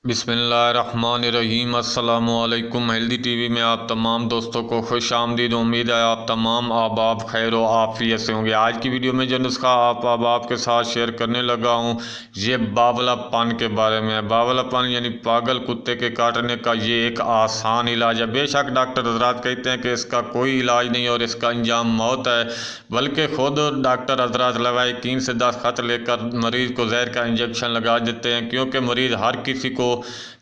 बिस्मिल्लाहिर्रहमानिर्रहीम। अस्सलामु अलैकुम। हेल्दी टीवी में आप तमाम दोस्तों को खुश आमदीद। उम्मीद है आप तमाम आबाब खैर व आफियत से होंगे। आज की वीडियो में जो नुस्खा आप के साथ शेयर करने लगा हूँ ये बावलापन के बारे में है। बावलापन यानी पागल कुत्ते के काटने का ये एक आसान इलाज है। बेशक डॉक्टर हजरात कहते हैं कि इसका कोई इलाज नहीं और इसका अंजाम मौत है, बल्कि खुद डॉक्टर हजरात लवाकिन से दस्तखत लेकर मरीज़ को जहर का इंजेक्शन लगा देते हैं, क्योंकि मरीज़ हर किसी को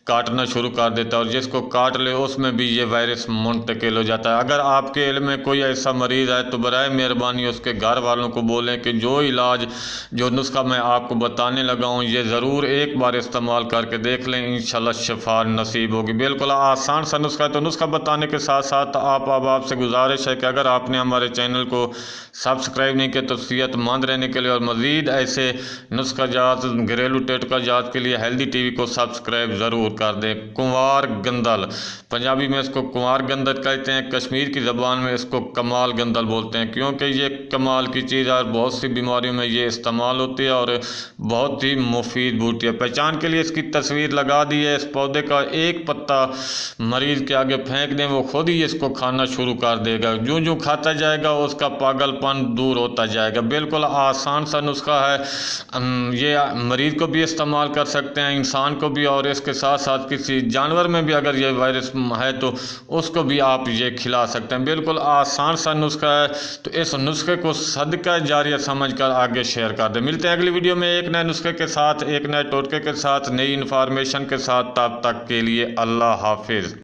काटना शुरू कर देता है और जिसको काट ले उसमें भी ये वायरस मुंतकिल हो जाता है। अगर आपके इल्म में कोई ऐसा मरीज़ है तो बराए मेहरबानी उसके घर वालों को बोलें कि जो इलाज जो नुस्खा मैं आपको बताने लगा हूँ ये ज़रूर एक बार इस्तेमाल करके देख लें, इंशाल्लाह शिफा नसीब होगी। बिल्कुल आसान सा नुस्खा है। तो नुस्खा बताने के साथ साथ आपसे गुजारिश है कि अगर आपने हमारे चैनल को सब्सक्राइब नहीं किया तो सेहतमंद रहने के लिए और मज़ीद ऐसे नुस्खा जात घरेलू टेटका जात के लिए हेल्दी टीवी को सब्सक्राइब ज़रूर कर दें। कुंवार गंदल, पंजाबी में इसको कुंवार गंदल कहते हैं, कश्मीर की ज़बान में इसको कमाल गंदल बोलते हैं, क्योंकि ये कमाल की चीज़ है और बहुत सी बीमारियों में ये इस्तेमाल होती है और बहुत ही मुफीद बूटी है। पहचान के लिए इसकी तस्वीर लगा दी है। इस पौधे का एक पत्ता मरीज़ के आगे फेंक दें, वो खुद ही इसको खाना शुरू कर देगा। जो जो खाता जाएगा उसका पागलपन दूर होता जाएगा। बिल्कुल आसान सा नुस्खा है। ये मरीज़ को भी इस्तेमाल कर सकते हैं, इंसान को भी, और इसके साथ साथ किसी जानवर में भी अगर ये वायरस है तो उसको भी आप ये खिला सकते हैं। बिल्कुल आसान सा नुस्खा है। तो इस नुस्खे को सदका जारिया समझकर आगे शेयर कर दें। मिलते हैं अगली वीडियो में एक नए नुस्खे के साथ, एक नए टोटके के साथ, नई इन्फॉर्मेशन के साथ। तब तक के लिए अल्लाह हाफिज़।